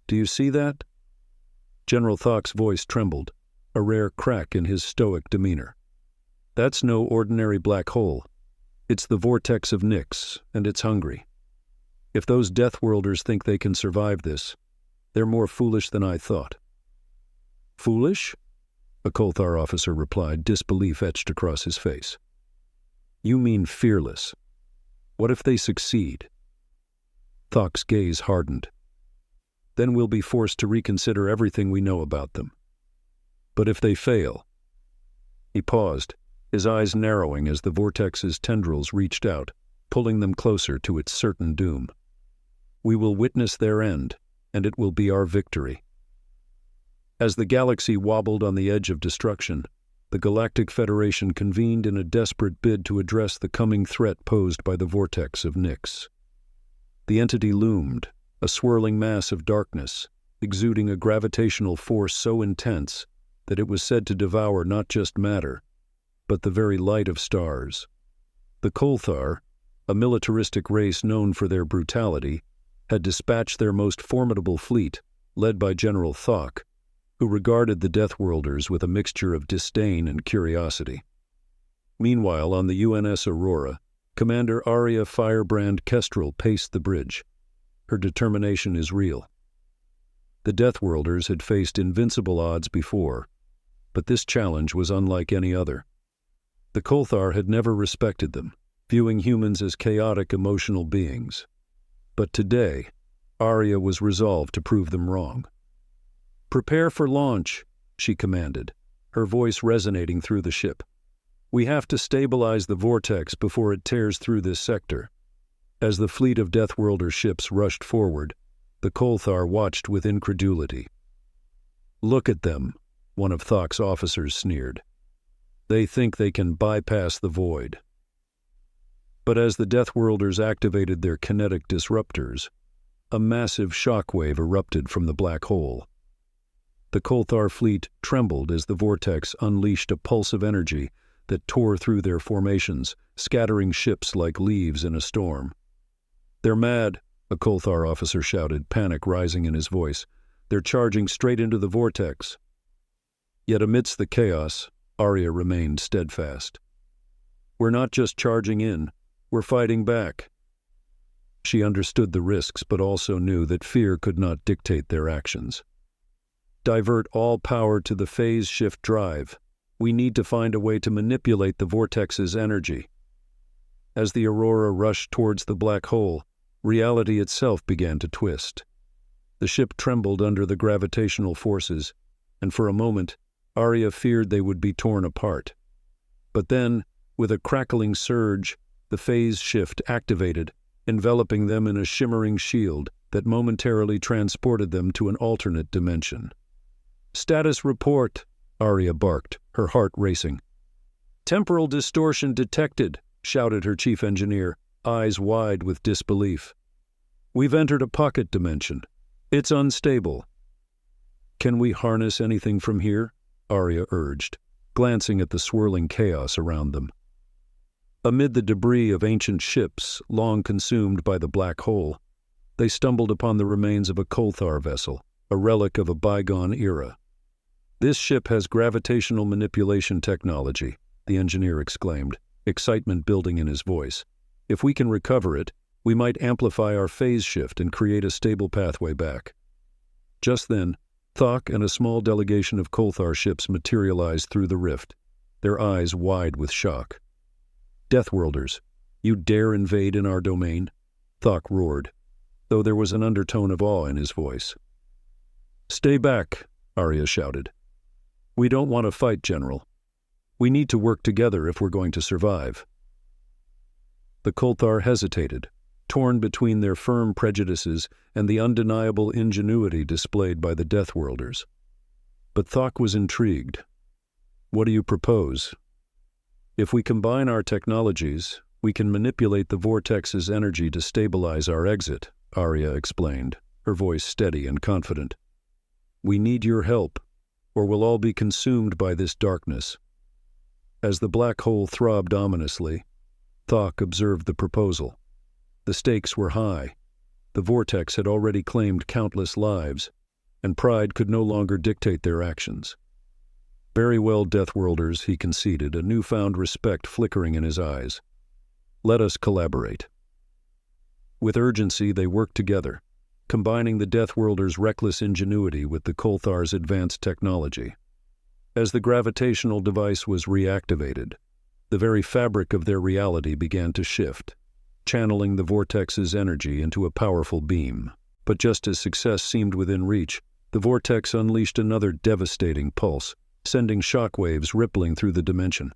Do you see that? General Thock's voice trembled, a rare crack in his stoic demeanor. That's no ordinary black hole. It's the vortex of Nyx, and it's hungry. If those Deathworlders think they can survive this, they're more foolish than I thought. Foolish? A Kolthar officer replied, disbelief etched across his face. You mean fearless. What if they succeed? Thock's gaze hardened. Then we'll be forced to reconsider everything we know about them. But if they fail? He paused, his eyes narrowing as the vortex's tendrils reached out, pulling them closer to its certain doom. We will witness their end, and it will be our victory. As the galaxy wobbled on the edge of destruction, the Galactic Federation convened in a desperate bid to address the coming threat posed by the vortex of Nyx. The entity loomed, a swirling mass of darkness, exuding a gravitational force so intense that it was said to devour not just matter, but the very light of stars. The Kolthar, a militaristic race known for their brutality, had dispatched their most formidable fleet, led by General Thock, who regarded the Deathworlders with a mixture of disdain and curiosity. Meanwhile, on the UNS Aurora, Commander Arya Firebrand Kestrel paced the bridge. Her determination is real. The Deathworlders had faced invincible odds before, but this challenge was unlike any other. The Kolthar had never respected them, viewing humans as chaotic, emotional beings. But today, Arya was resolved to prove them wrong. Prepare for launch, she commanded, her voice resonating through the ship. We have to stabilize the vortex before it tears through this sector. As the fleet of Deathworlder ships rushed forward, the Kolthar watched with incredulity. Look at them, one of Thock's officers sneered. They think they can bypass the void. But as the Deathworlders activated their kinetic disruptors, a massive shockwave erupted from the black hole. The Kolthar fleet trembled as the vortex unleashed a pulse of energy that tore through their formations, scattering ships like leaves in a storm. They're mad, a Kolthar officer shouted, panic rising in his voice. They're charging straight into the vortex. Yet amidst the chaos, Arya remained steadfast. We're not just charging in, we're fighting back. She understood the risks, but also knew that fear could not dictate their actions. Divert all power to the phase shift drive. We need to find a way to manipulate the vortex's energy. As the Aurora rushed towards the black hole, reality itself began to twist. The ship trembled under the gravitational forces, and for a moment, Arya feared they would be torn apart. But then, with a crackling surge, the phase shift activated, enveloping them in a shimmering shield that momentarily transported them to an alternate dimension. Status report, Arya barked, her heart racing. Temporal distortion detected, shouted her chief engineer, eyes wide with disbelief. We've entered a pocket dimension. It's unstable. Can we harness anything from here? Arya urged, glancing at the swirling chaos around them. Amid the debris of ancient ships long consumed by the black hole, they stumbled upon the remains of a Kolthar vessel, a relic of a bygone era. This ship has gravitational manipulation technology, the engineer exclaimed, excitement building in his voice. If we can recover it, we might amplify our phase shift and create a stable pathway back. Just then, Thock and a small delegation of Kolthar ships materialized through the rift, their eyes wide with shock. Deathworlders, you dare invade in our domain? Thock roared, though there was an undertone of awe in his voice. Stay back, Arya shouted. We don't want to fight, General. We need to work together if we're going to survive. The Kolthar hesitated, torn between their firm prejudices and the undeniable ingenuity displayed by the Deathworlders. But Thock was intrigued. What do you propose? If we combine our technologies, we can manipulate the vortex's energy to stabilize our exit, Arya explained, her voice steady and confident. We need your help, or we'll all be consumed by this darkness. As the black hole throbbed ominously, Thock observed the proposal. The stakes were high. The vortex had already claimed countless lives, and pride could no longer dictate their actions. "Very well, Deathworlders," he conceded, a newfound respect flickering in his eyes. "Let us collaborate." With urgency, they worked together, combining the Deathworlders' reckless ingenuity with the Kolthar's advanced technology. As the gravitational device was reactivated, the very fabric of their reality began to shift, channeling the vortex's energy into a powerful beam. But just as success seemed within reach, the vortex unleashed another devastating pulse, sending shockwaves rippling through the dimension.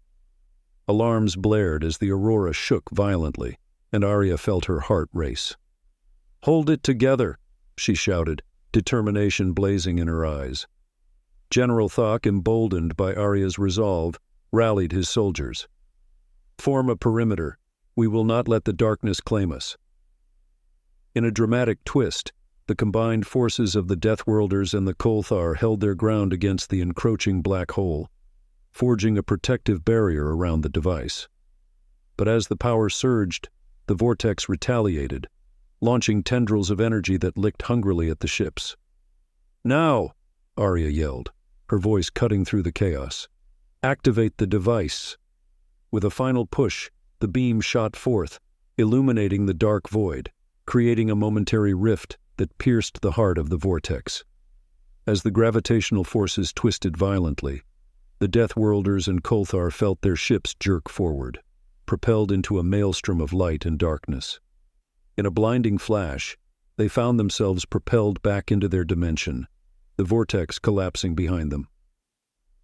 Alarms blared as the aurora shook violently, and Arya felt her heart race. "Hold it together," she shouted, determination blazing in her eyes. General Thok, emboldened by Arya's resolve, rallied his soldiers. "Form a perimeter. We will not let the darkness claim us." In a dramatic twist, the combined forces of the Deathworlders and the Kolthar held their ground against the encroaching black hole, forging a protective barrier around the device. But as the power surged, the vortex retaliated, launching tendrils of energy that licked hungrily at the ships. "Now!" Arya yelled, her voice cutting through the chaos. "Activate the device." With a final push, the beam shot forth, illuminating the dark void, creating a momentary rift that pierced the heart of the vortex. As the gravitational forces twisted violently, the Deathworlders and Kolthar felt their ships jerk forward, propelled into a maelstrom of light and darkness. In a blinding flash, they found themselves propelled back into their dimension, the vortex collapsing behind them.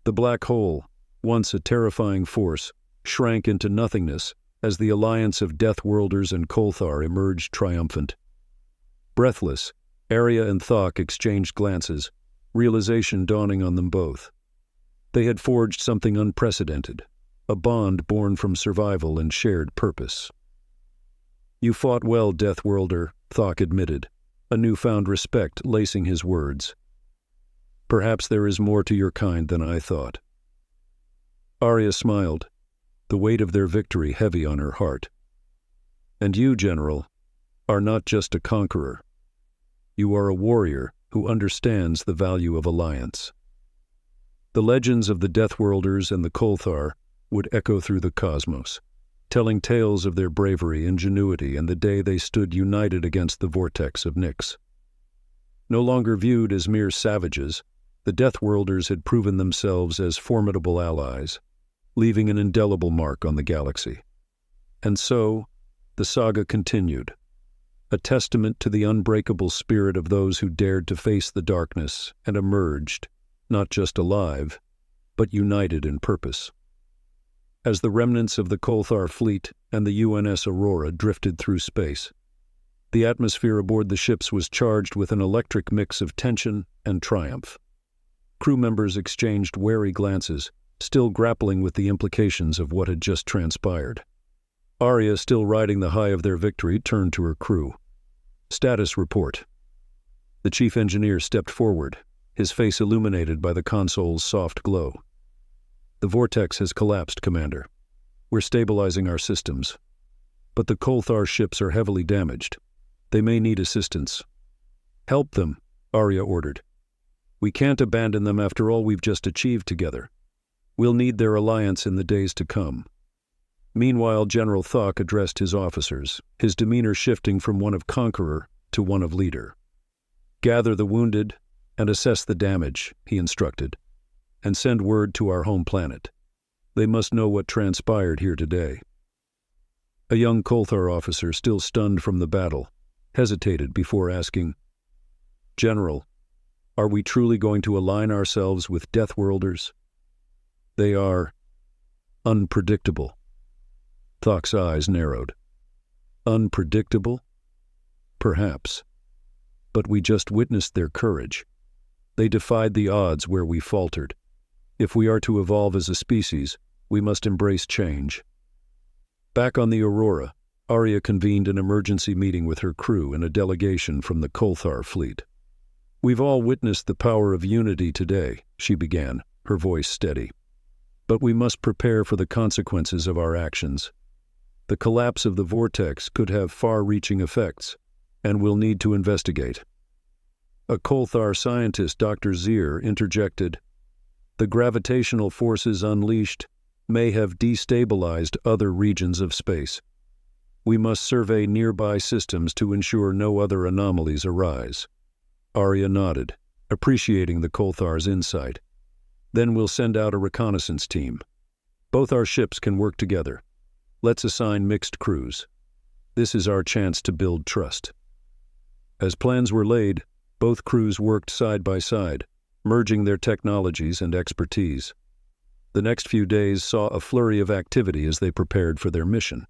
The black hole, once a terrifying force, shrank into nothingness as the alliance of Deathworlders and Kolthar emerged triumphant. Breathless, Arya and Thok exchanged glances, realization dawning on them both. They had forged something unprecedented, a bond born from survival and shared purpose. "You fought well, Deathworlder," Thok admitted, a newfound respect lacing his words. "Perhaps there is more to your kind than I thought." Arya smiled, the weight of their victory heavy on her heart. "And you, General, are not just a conqueror. You are a warrior who understands the value of alliance." The legends of the Deathworlders and the Kolthar would echo through the cosmos, telling tales of their bravery, ingenuity, and the day they stood united against the vortex of Nyx. No longer viewed as mere savages, the Deathworlders had proven themselves as formidable allies, leaving an indelible mark on the galaxy. And so, the saga continued, a testament to the unbreakable spirit of those who dared to face the darkness and emerged, not just alive, but united in purpose. As the remnants of the Kolthar fleet and the UNS Aurora drifted through space, the atmosphere aboard the ships was charged with an electric mix of tension and triumph. Crew members exchanged wary glances, still grappling with the implications of what had just transpired. Arya, still riding the high of their victory, turned to her crew. "Status report." The chief engineer stepped forward, his face illuminated by the console's soft glow. "The vortex has collapsed, Commander. We're stabilizing our systems. But the Kolthar ships are heavily damaged. They may need assistance." "Help them," Arya ordered. "We can't abandon them after all we've just achieved together. We'll need their alliance in the days to come." Meanwhile, General Thok addressed his officers, his demeanor shifting from one of conqueror to one of leader. "Gather the wounded and assess the damage," he instructed, "and send word to our home planet. They must know what transpired here today." A young Kolthar officer, still stunned from the battle, hesitated before asking, "General, are we truly going to align ourselves with Deathworlders? They are unpredictable." Thok's eyes narrowed. "Unpredictable? Perhaps. But we just witnessed their courage. They defied the odds where we faltered. If we are to evolve as a species, we must embrace change." Back on the Aurora, Arya convened an emergency meeting with her crew and a delegation from the Kolthar fleet. "We've all witnessed the power of unity today," she began, her voice steady. "But we must prepare for the consequences of our actions. The collapse of the vortex could have far-reaching effects, and we'll need to investigate." A Kolthar scientist, Dr. Zier, interjected. The gravitational forces unleashed may have destabilized other regions of space. We must survey nearby systems to ensure no other anomalies arise. Arya nodded, appreciating the Kolthar's insight. Then we'll send out a reconnaissance team. Both our ships can work together. Let's assign mixed crews. This is our chance to build trust. As plans were laid, both crews worked side by side, merging their technologies and expertise. The next few days saw a flurry of activity as they prepared for their mission.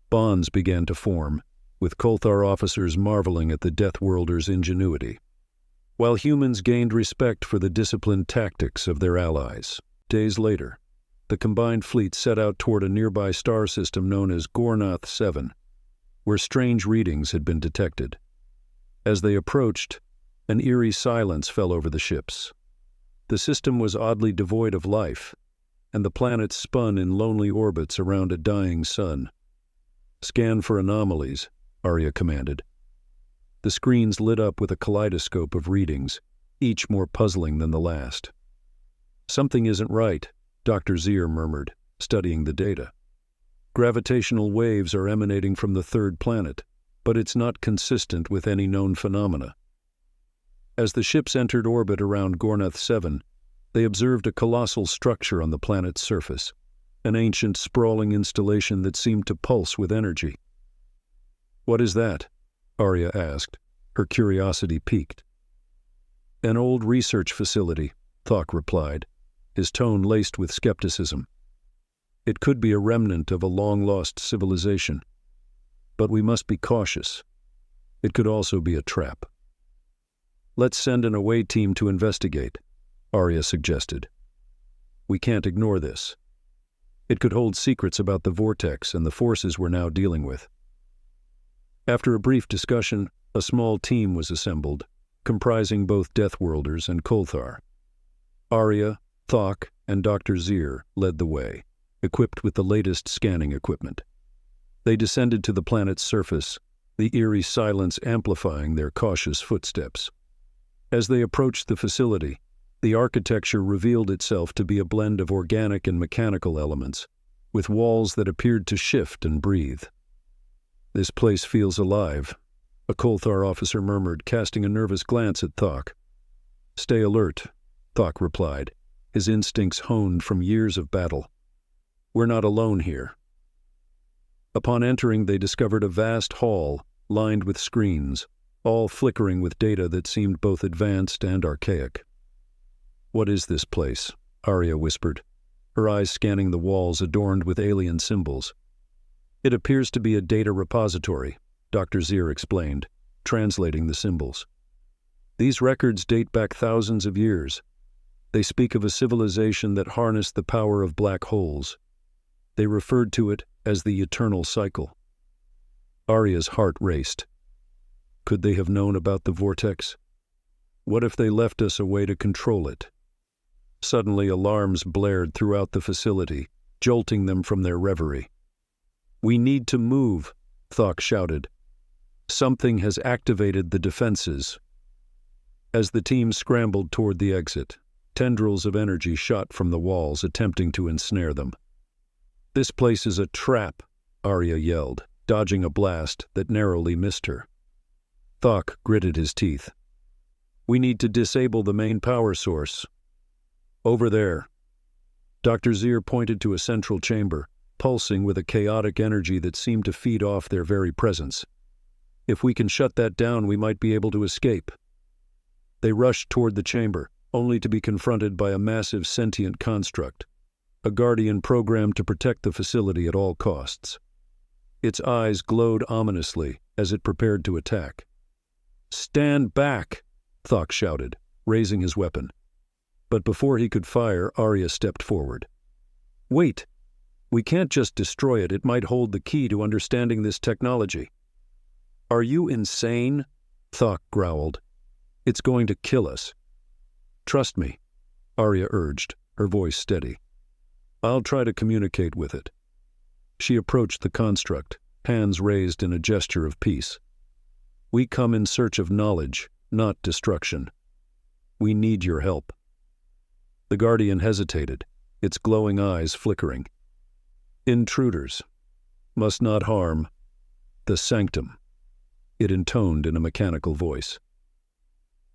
Bonds began to form, with Kolthar officers marveling at the Deathworlders' ingenuity, while humans gained respect for the disciplined tactics of their allies. Days later, the combined fleet set out toward a nearby star system known as Gornath 7, where strange readings had been detected. As they approached, an eerie silence fell over the ships. The system was oddly devoid of life, and the planets spun in lonely orbits around a dying sun. Scan for anomalies, Arya commanded. The screens lit up with a kaleidoscope of readings, each more puzzling than the last. Something isn't right, Dr. Zier murmured, studying the data. Gravitational waves are emanating from the third planet, but it's not consistent with any known phenomena. As the ships entered orbit around Gornath 7, they observed a colossal structure on the planet's surface, an ancient, sprawling installation that seemed to pulse with energy. "What is that?" Arya asked, her curiosity piqued. "An old research facility," Thok replied, his tone laced with skepticism. "It could be a remnant of a long-lost civilization. But we must be cautious. It could also be a trap." "Let's send an away team to investigate," Arya suggested. "We can't ignore this. It could hold secrets about the vortex and the forces we're now dealing with." After a brief discussion, a small team was assembled, comprising both Deathworlders and Kolthar. Arya, Thok, and Dr. Zier led the way, equipped with the latest scanning equipment. They descended to the planet's surface, the eerie silence amplifying their cautious footsteps. As they approached the facility, the architecture revealed itself to be a blend of organic and mechanical elements, with walls that appeared to shift and breathe. "This place feels alive," a Kolthar officer murmured, casting a nervous glance at Thok. "Stay alert," Thok replied, his instincts honed from years of battle. "We're not alone here." Upon entering, they discovered a vast hall lined with screens, all flickering with data that seemed both advanced and archaic. "What is this place?" Arya whispered, her eyes scanning the walls adorned with alien symbols. "It appears to be a data repository," Dr. Zier explained, translating the symbols. "These records date back thousands of years. They speak of a civilization that harnessed the power of black holes. They referred to it as the eternal cycle." Arya's heart raced. Could they have known about the vortex? What if they left us a way to control it? Suddenly, alarms blared throughout the facility, jolting them from their reverie. "We need to move," Thok shouted. "Something has activated the defenses." As the team scrambled toward the exit, tendrils of energy shot from the walls, attempting to ensnare them. "This place is a trap," Arya yelled, dodging a blast that narrowly missed her. Thok gritted his teeth. "We need to disable the main power source." "Over there." Dr. Zier pointed to a central chamber, pulsing with a chaotic energy that seemed to feed off their very presence. "If we can shut that down, we might be able to escape." They rushed toward the chamber, only to be confronted by a massive sentient construct, a guardian programmed to protect the facility at all costs. Its eyes glowed ominously as it prepared to attack. "Stand back!" Thok shouted, raising his weapon. But before he could fire, Arya stepped forward. "Wait! We can't just destroy it. It might hold the key to understanding this technology." "Are you insane?" Thok growled. "It's going to kill us." "Trust me," Arya urged, her voice steady. "I'll try to communicate with it." She approached the construct, hands raised in a gesture of peace. "We come in search of knowledge, not destruction. We need your help." The Guardian hesitated, its glowing eyes flickering. "Intruders must not harm the sanctum," it intoned in a mechanical voice.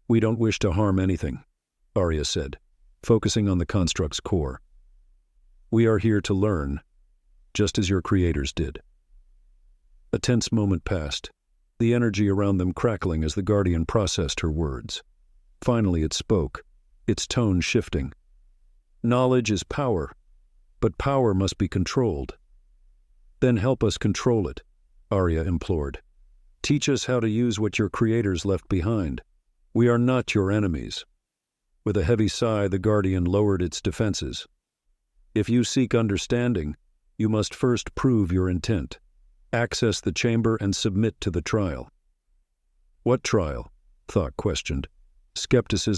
"We don't wish to harm anything," Arya said, focusing on the construct's core. "We are here to learn, just as your creators did." A tense moment passed, the energy around them crackling as the Guardian processed her words. Finally it spoke, its tone shifting. "Knowledge is power, but power must be controlled." "Then help us control it," Arya implored. "Teach us how to use what your creators left behind. We are not your enemies." With a heavy sigh, the Guardian lowered its defenses. "If you seek understanding, you must first prove your intent. Access the chamber and submit to the trial." "What trial?" Thok questioned. Skepticism